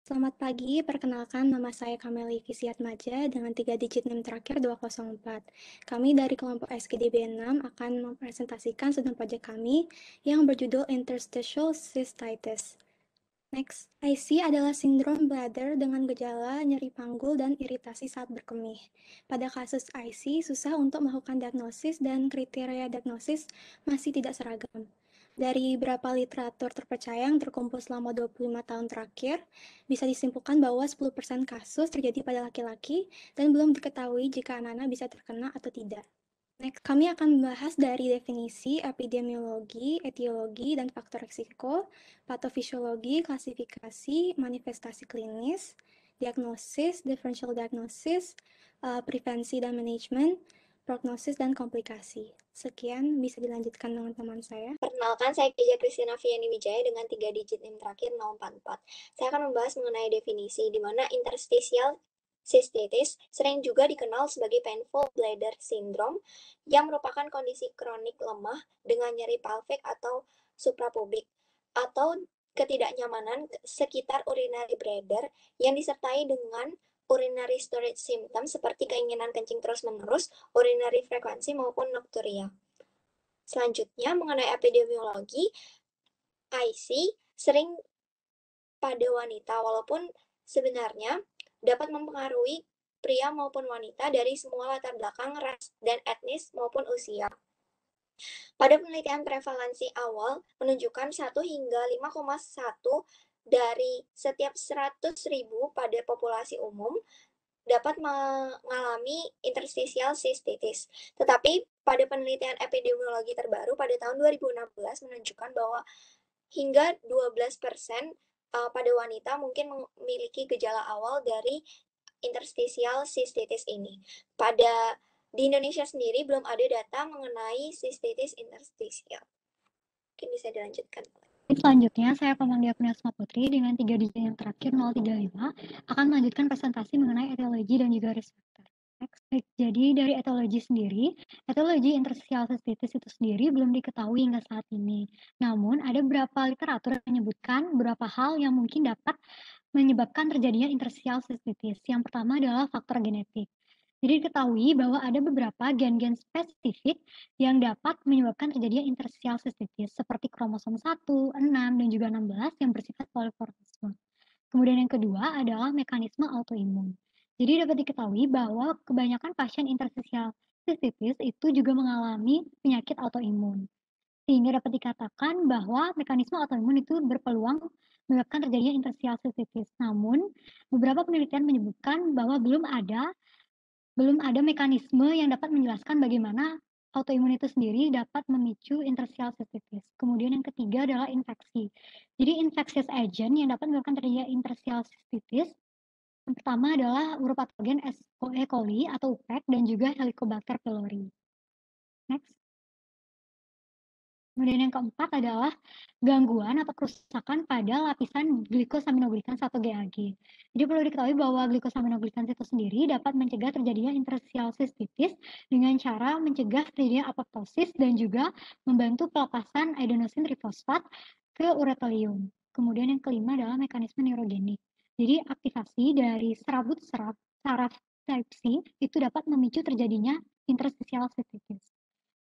Selamat pagi, perkenalkan nama saya Kameli Fisiatmaja dengan 3 digit NIM terakhir 204. Kami dari kelompok SKDB 6 akan mempresentasikan studi proyek kami yang berjudul Interstitial Cystitis. Next, IC adalah sindrom bladder dengan gejala nyeri panggul dan iritasi saat berkemih. Pada kasus IC, susah untuk melakukan diagnosis dan kriteria diagnosis masih tidak seragam. Dari beberapa literatur terpercaya yang terkumpul selama 25 tahun terakhir, bisa disimpulkan bahwa 10% kasus terjadi pada laki-laki dan belum diketahui jika anak-anak bisa terkena atau tidak. Next, kami akan membahas dari definisi, epidemiologi, etiologi, dan faktor risiko, patofisiologi, klasifikasi, manifestasi klinis, diagnosis, differential diagnosis, prevensi dan manajemen, prognosis, dan komplikasi. Sekian, bisa dilanjutkan dengan teman saya. Perkenalkan, saya Keja Kristina Fiani Wijaya dengan 3 digit NIM terakhir 044. Saya akan membahas mengenai definisi, di mana interstitial cystitis sering juga dikenal sebagai painful bladder syndrome, yang merupakan kondisi kronik lemah dengan nyeri pelvic atau suprapubik, atau ketidaknyamanan sekitar urinary bladder yang disertai dengan urinary storage symptom seperti keinginan kencing terus-menerus, urinary frekuensi maupun nocturia. Selanjutnya, mengenai epidemiologi, IC sering pada wanita, walaupun sebenarnya dapat mempengaruhi pria maupun wanita dari semua latar belakang, ras, dan etnis maupun usia. Pada penelitian prevalensi awal menunjukkan 1 hingga 5,1 dari setiap 100.000 pada populasi umum dapat mengalami interstitial cystitis. Tetapi pada penelitian epidemiologi terbaru pada tahun 2016 menunjukkan bahwa hingga 12% pada wanita mungkin memiliki gejala awal dari interstitial cystitis ini. Di Indonesia sendiri belum ada data mengenai cystitis interstitial. Mungkin bisa dilanjutkan. Selanjutnya, saya Komangdia Kurniasma Putri dengan 3 digit yang terakhir 035 akan melanjutkan presentasi mengenai etiologi dan juga risk factor. Jadi dari etiologi sendiri, etiologi interstitial cystitis itu sendiri belum diketahui hingga saat ini. Namun, ada beberapa literatur yang menyebutkan beberapa hal yang mungkin dapat menyebabkan terjadinya interstitial cystitis. Yang pertama adalah faktor genetik. Jadi diketahui bahwa ada beberapa gen-gen spesifik yang dapat menyebabkan terjadinya interstitial cystitis seperti kromosom 1, 6, dan juga 16 yang bersifat polimorfisme. Kemudian yang kedua adalah mekanisme autoimun. Jadi dapat diketahui bahwa kebanyakan pasien interstitial cystitis itu juga mengalami penyakit autoimun. Sehingga dapat dikatakan bahwa mekanisme autoimun itu berpeluang menyebabkan terjadinya interstitial cystitis. Namun, beberapa penelitian menyebutkan bahwa belum ada mekanisme yang dapat menjelaskan bagaimana autoimun itu sendiri dapat memicu interstitial cystitis. Kemudian yang ketiga adalah infeksi. Jadi infectious agent yang dapat menyebabkan terjadinya interstitial cystitis yang pertama adalah uropatogen E. coli atau UPEC dan juga Helicobacter pylori. Next. Kemudian yang keempat adalah gangguan atau kerusakan pada lapisan glikosaminoglycan 1-GAG. Jadi perlu diketahui bahwa glikosaminoglycan itu sendiri dapat mencegah terjadinya interstitial cystitis dengan cara mencegah terjadinya apoptosis dan juga membantu pelepasan adenosin trifosfat ke uretelium. Kemudian yang kelima adalah mekanisme neurogenik. Jadi aktivasi dari serabut saraf type C itu dapat memicu terjadinya interstitial cystitis.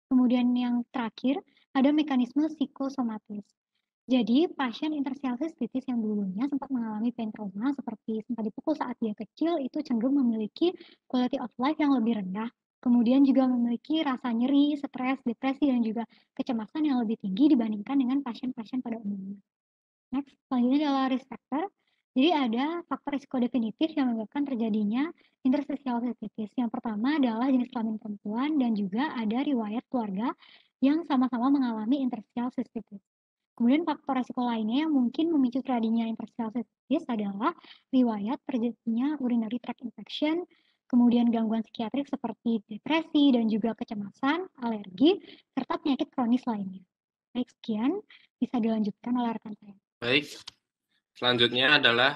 Kemudian yang terakhir, ada mekanisme psikosomatis. Jadi, pasien interstitial cystitis yang dulunya sempat mengalami pain trauma seperti sempat dipukul saat dia kecil itu cenderung memiliki quality of life yang lebih rendah. Kemudian juga memiliki rasa nyeri, stres, depresi, dan juga kecemasan yang lebih tinggi dibandingkan dengan pasien-pasien pada umumnya. Next, selanjutnya adalah risk factor. Jadi ada faktor risiko definitif yang menyebabkan terjadinya interstitial cystitis. Yang pertama adalah jenis kelamin perempuan dan juga ada riwayat keluarga yang sama-sama mengalami interstitial cystitis. Kemudian faktor risiko lainnya yang mungkin memicu terjadinya interstitial cystitis adalah riwayat terjadinya urinary tract infection, kemudian gangguan psikiatrik seperti depresi dan juga kecemasan, alergi, serta penyakit kronis lainnya. Baik, sekian bisa dilanjutkan oleh rekan saya. Baik, selanjutnya adalah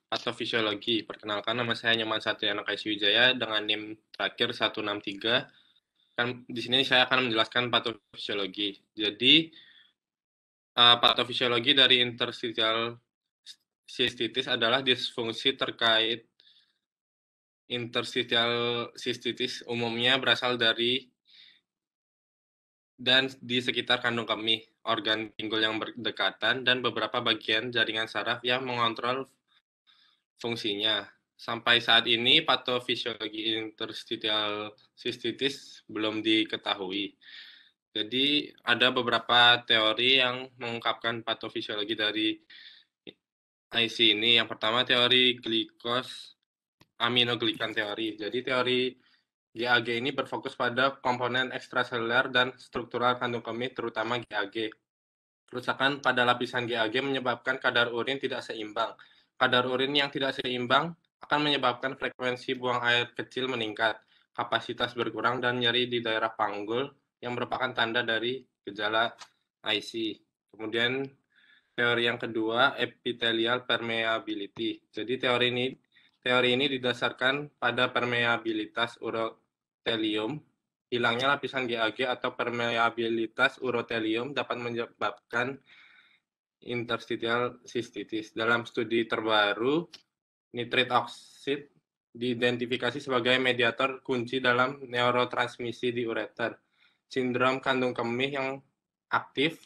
patofisiologi. Perkenalkan, nama saya Nyoman Satriana Wijaya dengan NIM terakhir 163. Di sini saya akan menjelaskan patofisiologi. Jadi, patofisiologi dari interstitial sistitis adalah disfungsi terkait interstitial sistitis, umumnya berasal dari dan di sekitar kandung kemih, organ pinggul yang berdekatan, dan beberapa bagian jaringan saraf yang mengontrol fungsinya. Sampai saat ini, patofisiologi interstitial sistitis belum diketahui. Jadi, ada beberapa teori yang mengungkapkan patofisiologi dari IC ini. Yang pertama, teori aminoglikan teori. Jadi, teori GAG ini berfokus pada komponen ekstraseluler dan struktural kandung kemih, terutama GAG. Kerusakan pada lapisan GAG menyebabkan kadar urin tidak seimbang. Kadar urin yang tidak seimbang akan menyebabkan frekuensi buang air kecil meningkat, kapasitas berkurang, dan nyeri di daerah panggul yang merupakan tanda dari gejala IC. Kemudian teori yang kedua, epithelial permeability. Jadi teori ini didasarkan pada permeabilitas urotelium. Hilangnya lapisan GAG atau permeabilitas urotelium dapat menyebabkan interstitial sistitis. Dalam studi terbaru, nitrit oksid diidentifikasi sebagai mediator kunci dalam neurotransmisi di ureter. Sindrom kandung kemih yang aktif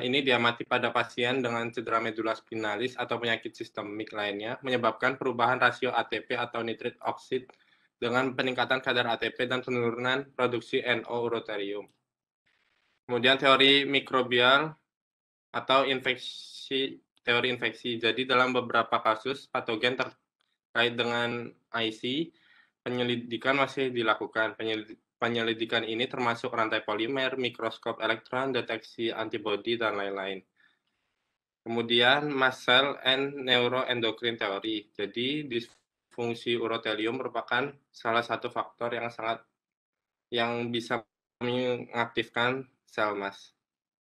ini diamati pada pasien dengan cedera medula spinalis atau penyakit sistemik lainnya, menyebabkan perubahan rasio ATP atau nitrit oksid dengan peningkatan kadar ATP dan penurunan produksi NO urotherium. Kemudian teori mikrobial atau teori infeksi. Jadi dalam beberapa kasus patogen terkait dengan IC, penyelidikan masih dilakukan. Penyelidikan ini termasuk rantai polimer, mikroskop elektron, deteksi antibodi, dan lain-lain. Kemudian mast cell and neuroendocrine theory. Jadi disfungsi urotelium merupakan salah satu faktor yang bisa mengaktifkan sel mast.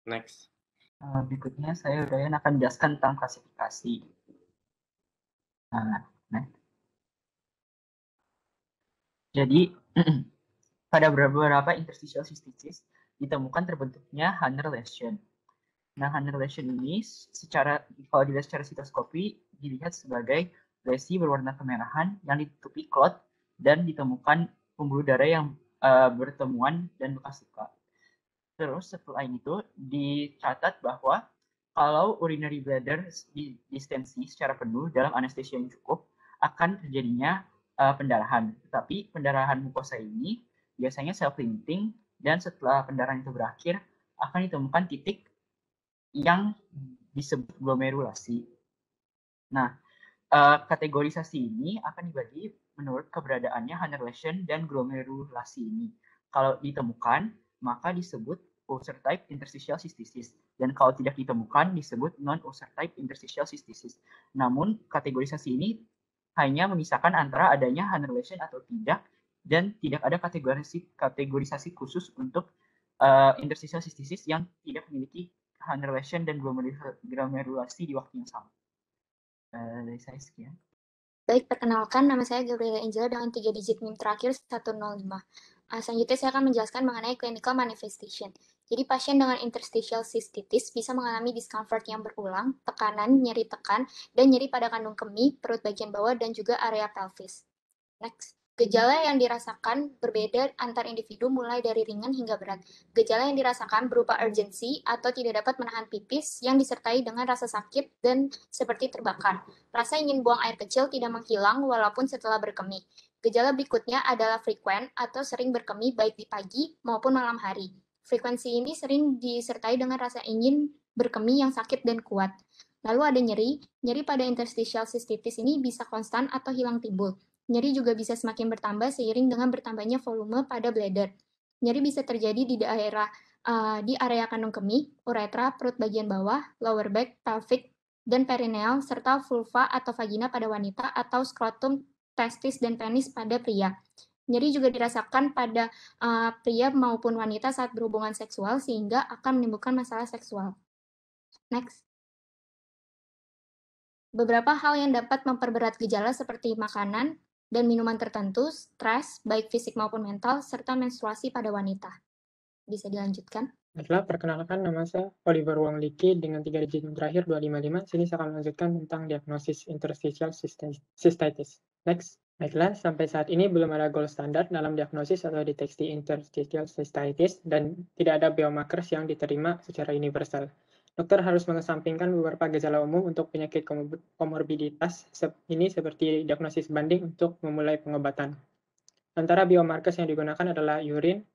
Next. Berikutnya saya Ryan akan menjelaskan tentang klasifikasi. Jadi pada beberapa interstitial sistitis ditemukan terbentuknya Hanner lesion. Nah, Hanner lesion ini kalau dilihat secara sitoskopi dilihat sebagai lesi berwarna kemerahan yang ditutupi clot dan ditemukan pembuluh darah yang bertemuan dan bekas luka. Terus setelah itu dicatat bahwa kalau urinary bladder distensi secara penuh dalam anestesia yang cukup akan terjadinya pendarahan. Tetapi pendarahan mukosa ini biasanya self-limiting dan setelah pendarahan itu berakhir akan ditemukan titik yang disebut glomerulasi. Nah, kategorisasi ini akan dibagi menurut keberadaannya Hanner lesion dan glomerulasi ini. Kalau ditemukan, maka disebut ulcer type interstitial cystitis. Dan kalau tidak ditemukan, disebut non-ulcer type interstitial cystitis. Namun, kategorisasi ini hanya memisahkan antara adanya Hanner lesion atau tidak, dan tidak ada kategorisasi khusus untuk interstitial cystitis yang tidak memiliki Hanner lesion dan glomerulasi di waktu yang sama. Dari saya sekian. Baik, perkenalkan nama saya Gabriela Angela dengan 3 digit NIM terakhir 105. Selanjutnya saya akan menjelaskan mengenai clinical manifestation. Jadi pasien dengan interstitial cystitis bisa mengalami discomfort yang berulang, tekanan, nyeri tekan, dan nyeri pada kandung kemih, perut bagian bawah, dan juga area pelvis. Next. Gejala yang dirasakan berbeda antar individu mulai dari ringan hingga berat. Gejala yang dirasakan berupa urgency atau tidak dapat menahan pipis yang disertai dengan rasa sakit dan seperti terbakar. Rasa ingin buang air kecil tidak menghilang walaupun setelah berkemih. Gejala berikutnya adalah frequent atau sering berkemih baik di pagi maupun malam hari. Frekuensi ini sering disertai dengan rasa ingin berkemih yang sakit dan kuat. Lalu ada nyeri pada interstitial cystitis ini bisa konstan atau hilang timbul. Nyeri juga bisa semakin bertambah seiring dengan bertambahnya volume pada bladder. Nyeri bisa terjadi di area kandung kemih, uretra, perut bagian bawah, lower back, pelvic, dan perineal, serta vulva atau vagina pada wanita atau skrotum, testis, dan penis pada pria. Nyeri juga dirasakan pada pria maupun wanita saat berhubungan seksual sehingga akan menimbulkan masalah seksual. Next. Beberapa hal yang dapat memperberat gejala seperti makanan dan minuman tertentu, stres, baik fisik maupun mental, serta menstruasi pada wanita. Bisa dilanjutkan? Baiklah, perkenalkan nama saya Oliver Wong Liki dengan 3 digit terakhir 255. Sini saya akan melanjutkan tentang diagnosis interstitial cystitis. Next. Baiklah, sampai saat ini belum ada gold standar dalam diagnosis atau deteksi interstitial cystitis dan tidak ada biomarkers yang diterima secara universal. Dokter harus mengesampingkan beberapa gejala umum untuk penyakit komorbiditas ini seperti diagnosis banding untuk memulai pengobatan. Antara biomarkers yang digunakan adalah urine,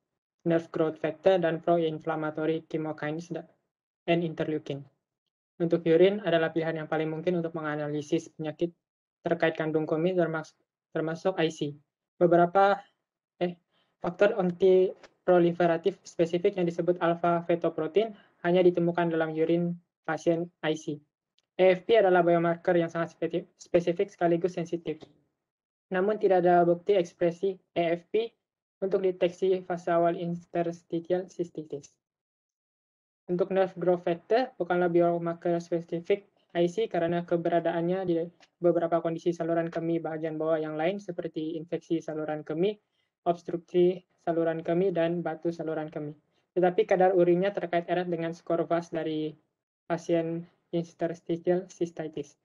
nerve growth factor, dan pro-inflammatory chemokines dan interleukin. Untuk urine adalah pilihan yang paling mungkin untuk menganalisis penyakit terkait kandung kemih termasuk IC. Beberapa faktor antiproliferatif spesifik yang disebut alpha-fetoprotein hanya ditemukan dalam urine pasien IC. AFP adalah biomarker yang sangat spesifik sekaligus sensitif. Namun tidak ada bukti ekspresi AFP untuk deteksi fase awal interstitial cystitis. Untuk nerve growth factor bukanlah biomarker spesifik IC karena keberadaannya di beberapa kondisi saluran kemih bagian bawah yang lain seperti infeksi saluran kemih, obstruksi saluran kemih, dan batu saluran kemih. Tetapi kadar urinnya terkait erat dengan skor VAS dari pasien interstitial cystitis.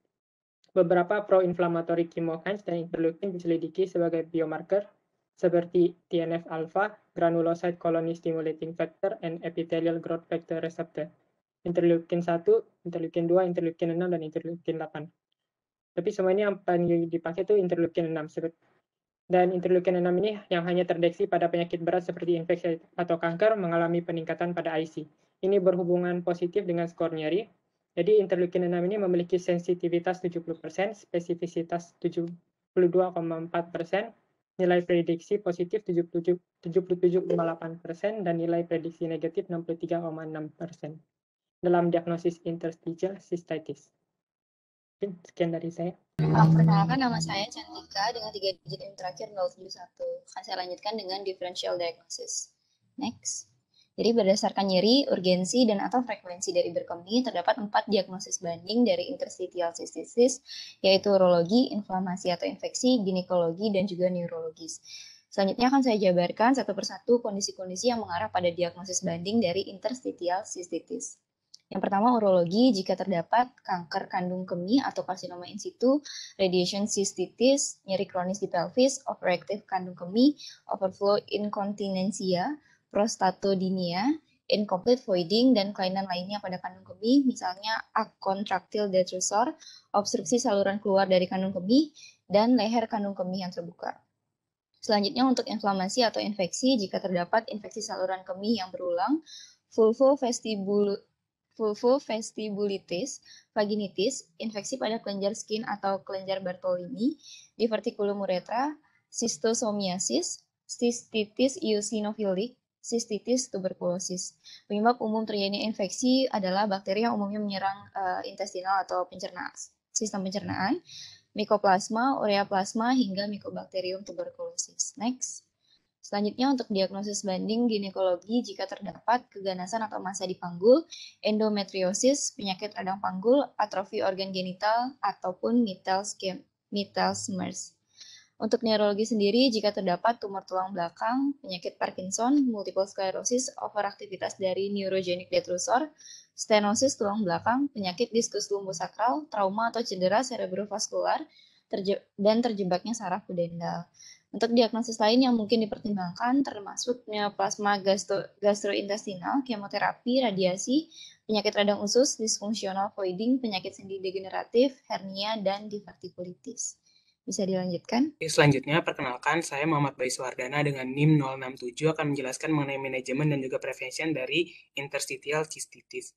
Beberapa pro-inflammatory chemokines dan interleukin diselidiki sebagai biomarker seperti TNF-alpha, granulocyte colony stimulating factor, and epithelial growth factor receptor. Interleukin 1, interleukin 2, interleukin 6, dan interleukin 8. Tapi semua ini yang paling dipakai itu interleukin 6. Dan interleukin 6 ini yang hanya terdeteksi pada penyakit berat seperti infeksi atau kanker mengalami peningkatan pada IC. Ini berhubungan positif dengan skor nyeri. Jadi interleukin 6 ini memiliki sensitivitas 70%, spesifisitas 72,4%, nilai prediksi positif 77,8%, dan nilai prediksi negatif 63,6%. Dalam diagnosis interstitial cystitis. Sekian dari saya. Perkenalkan, nama saya Cantika dengan 3 digit NIM terakhir 071. Akan saya lanjutkan dengan differential diagnosis. Next. Jadi berdasarkan nyeri, urgensi, dan atau frekuensi dari berkemih, terdapat 4 diagnosis banding dari interstitial cystitis, yaitu urologi, inflamasi atau infeksi, ginekologi, dan juga neurologis. Selanjutnya akan saya jabarkan satu persatu kondisi-kondisi yang mengarah pada diagnosis banding dari interstitial cystitis. Yang pertama, urologi, jika terdapat kanker kandung kemih atau karsinoma in situ, radiation cystitis, nyeri kronis di pelvis, overactive kandung kemih, overflow incontinentia, prostatodynia, incomplete voiding, dan kelainan lainnya pada kandung kemih, misalnya acontractile detrusor, obstruksi saluran keluar dari kandung kemih, dan leher kandung kemih yang terbuka. Selanjutnya untuk inflamasi atau infeksi, jika terdapat infeksi saluran kemih yang berulang, vulvovestibulitis, vaginitis, infeksi pada kelenjar skin atau kelenjar Bartolini, diverticulum uretra, cystosomiasis, cystitis eosinophilic, cystitis tuberkulosis. Penyebab umum terjadinya infeksi adalah bakteri yang umumnya menyerang intestinal atau sistem pencernaan, Mycoplasma, Ureaplasma, hingga Mycobacterium tuberculosis. Next. Selanjutnya untuk diagnosis banding ginekologi, jika terdapat keganasan atau massa di panggul, endometriosis, penyakit radang panggul, atrofi organ genital, ataupun Mittels-Mers. Untuk neurologi sendiri, jika terdapat tumor tulang belakang, penyakit Parkinson, multiple sclerosis, overaktivitas dari neurogenic detrusor, stenosis tulang belakang, penyakit diskus lumbosakral, trauma atau cedera cerebrovaskular, dan terjebaknya saraf pudendal. Untuk diagnosis lain yang mungkin dipertimbangkan termasuk neoplasma gastrointestinal, kemoterapi, radiasi, penyakit radang usus, disfungsional voiding, penyakit sendi degeneratif, hernia, dan divertikulitis. Bisa dilanjutkan? Selanjutnya, perkenalkan saya Muhammad Bayu Suwardana dengan NIM 067 akan menjelaskan mengenai manajemen dan juga prevention dari interstitial cystitis.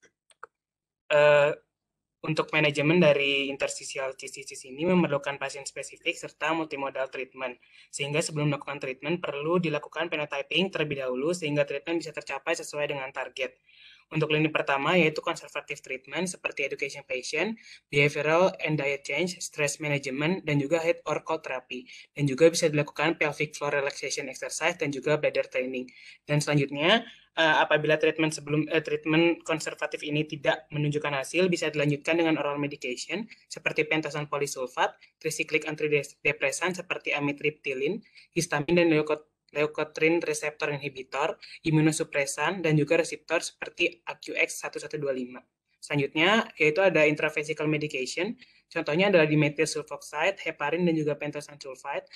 Untuk manajemen dari interstitial cystitis ini memerlukan pasien spesifik serta multimodal treatment. Sehingga sebelum melakukan treatment perlu dilakukan phenotyping terlebih dahulu sehingga treatment bisa tercapai sesuai dengan target. Untuk lini pertama yaitu conservative treatment seperti education patient, behavioral and diet change, stress management, dan juga heat or cold therapy. Dan juga bisa dilakukan pelvic floor relaxation exercise dan juga bladder training. Dan selanjutnya, apabila treatment konservatif ini tidak menunjukkan hasil, bisa dilanjutkan dengan oral medication seperti pentosan polisulfat, tricyclic antidepresan seperti amitriptilin, histamin, dan leukotriene receptor inhibitor, imunosupresan, dan juga reseptor seperti AQX1125. Selanjutnya, yaitu ada intravesical medication. Contohnya adalah dimethyl sulfoxide, heparin, dan juga pentosan sulfide,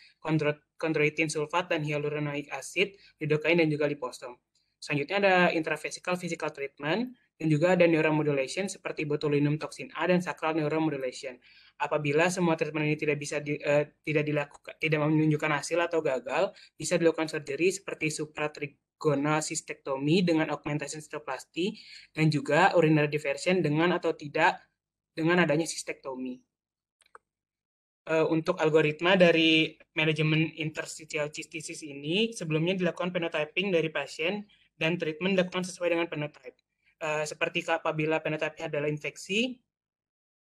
chondroitin sulfat, dan hyaluronic acid, lidocaine, dan juga liposome. Selanjutnya ada intravesical physical treatment, dan juga ada neuromodulation seperti botulinum toxin A dan sacral neuromodulation. Apabila semua treatment ini tidak menunjukkan hasil atau gagal, bisa dilakukan surgery seperti supratrigonal cystectomy dengan augmentation cystoplasty dan juga urinary diversion dengan atau tidak dengan adanya cystectomy. Untuk algoritma dari manajemen interstitial cystitis ini sebelumnya dilakukan phenotyping dari pasien dan treatment dilakukan sesuai dengan phenotype. Seperti apabila phenotype adalah infeksi,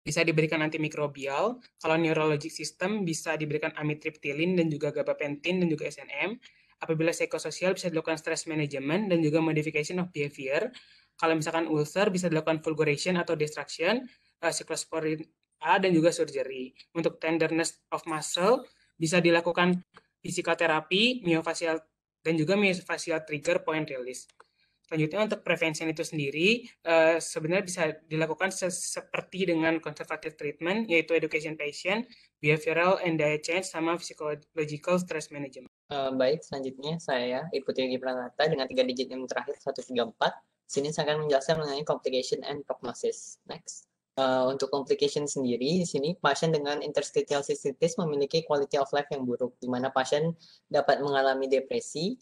bisa diberikan antimikrobial. Kalau neurologic system bisa diberikan amitriptilin dan juga gabapentin dan juga SNM. Apabila psikososial bisa dilakukan stress management dan juga modification of behavior. Kalau misalkan ulcer bisa dilakukan fulguration atau destruction, cyclosporin A dan juga surgery. Untuk tenderness of muscle bisa dilakukan fisikoterapi, myofascial dan juga myofascial trigger point release. Selanjutnya untuk prevention itu sendiri sebenarnya bisa dilakukan seperti dengan conservative treatment, yaitu education patient, behavioral and diet change, sama psychological stress management. Baik, selanjutnya saya Ikuti Yogi Pranata dengan 3 digit yang terakhir 134. Sini saya akan menjelaskan mengenai complication and prognosis. Next. Untuk complication sendiri, di sini pasien dengan interstitial cystitis memiliki quality of life yang buruk, di mana pasien dapat mengalami depresi,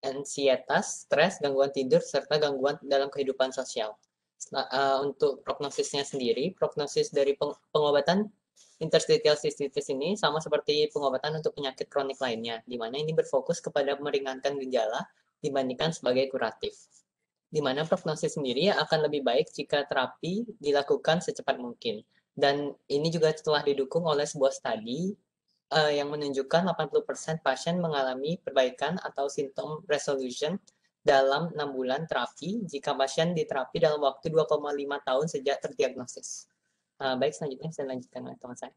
ansietas, stres, gangguan tidur, serta gangguan dalam kehidupan sosial. Untuk prognosisnya sendiri, prognosis dari pengobatan interstitial cystitis ini sama seperti pengobatan untuk penyakit kronik lainnya, di mana ini berfokus kepada meringankan gejala dibandingkan sebagai kuratif. Di mana prognosis sendiri akan lebih baik jika terapi dilakukan secepat mungkin. Dan ini juga telah didukung oleh sebuah studi yang menunjukkan 80% pasien mengalami perbaikan atau symptom resolution dalam 6 bulan terapi jika pasien diterapi dalam waktu 2,5 tahun sejak terdiagnosis. Baik, selanjutnya saya lanjutkan oleh teman saya.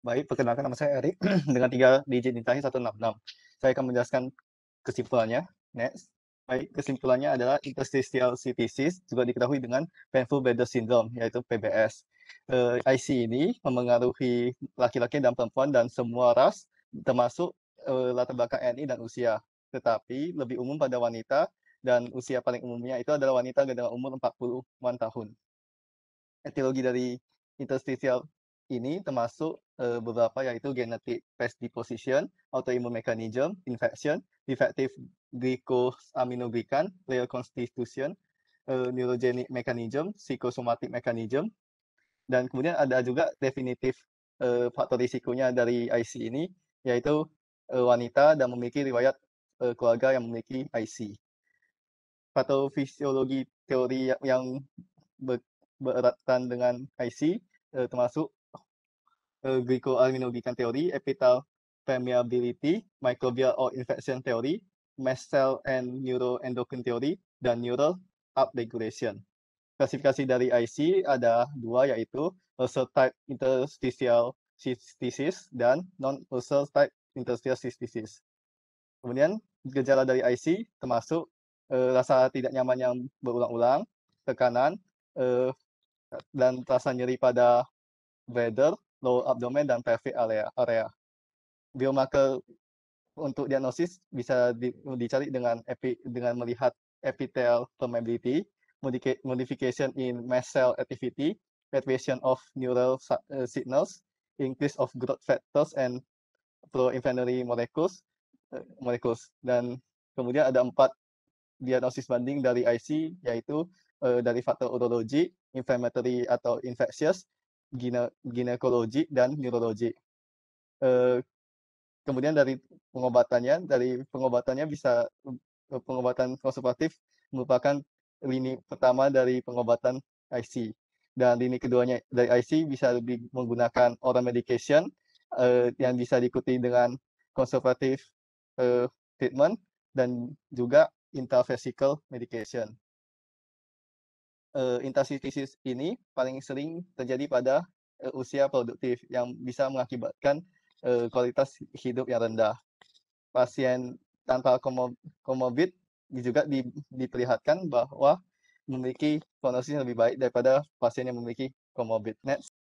Baik, perkenalkan nama saya Erik dengan 3 digit terakhir 166. Saya akan menjelaskan kesimpulannya. Next. Baik, kesimpulannya adalah interstitial cystitis juga diketahui dengan painful bladder syndrome, yaitu PBS. IC ini memengaruhi laki-laki dan perempuan dan semua ras, termasuk latar belakang etnis dan usia. Tetapi lebih umum pada wanita dan usia paling umumnya itu adalah wanita dengan umur 40-an tahun. Etiologi dari interstitial ini termasuk beberapa yaitu genetic predisposition, autoimmune mechanism, infection, defective glycosaminoglycan, player constitution, neurogenic mechanism, psychosomatic mechanism, dan kemudian ada juga definitif faktor risikonya dari IC ini, yaitu wanita dan memiliki riwayat keluarga yang memiliki IC. Patofisiologi teori yang beretan dengan IC termasuk glycosaminoglycan teori, epitel permeability, microbial or infection theory, mast cell and neuroendocrine theory, dan neural upregulation. Klasifikasi dari IC ada 2, yaitu ulcer type interstitial cystitis dan non-ulcer type interstitial cystitis. Kemudian gejala dari IC termasuk rasa tidak nyaman yang berulang-ulang, tekanan, dan rasa nyeri pada bladder, lower abdomen, dan pelvic area. Biomarker untuk diagnosis bisa dicari dengan melihat epithelial permeability, modification in mast cell activity, activation of neural signals, increase of growth factors and pro-inflammatory molecules. Dan kemudian ada 4 diagnosis banding dari IC, yaitu dari faktor urologi, inflammatory atau infectious, ginekologi, dan neurologi. Kemudian dari pengobatannya bisa pengobatan konservatif merupakan lini pertama dari pengobatan IC, dan lini keduanya dari IC bisa lebih menggunakan oral medication yang bisa diikuti dengan konservatif treatment dan juga intravesical medication. Interstititis ini paling sering terjadi pada usia produktif yang bisa mengakibatkan kualitas hidup yang rendah. pasien tanpa komorbid juga diperlihatkan bahwa memiliki prognosis yang lebih baik daripada pasien yang memiliki komorbid. Next.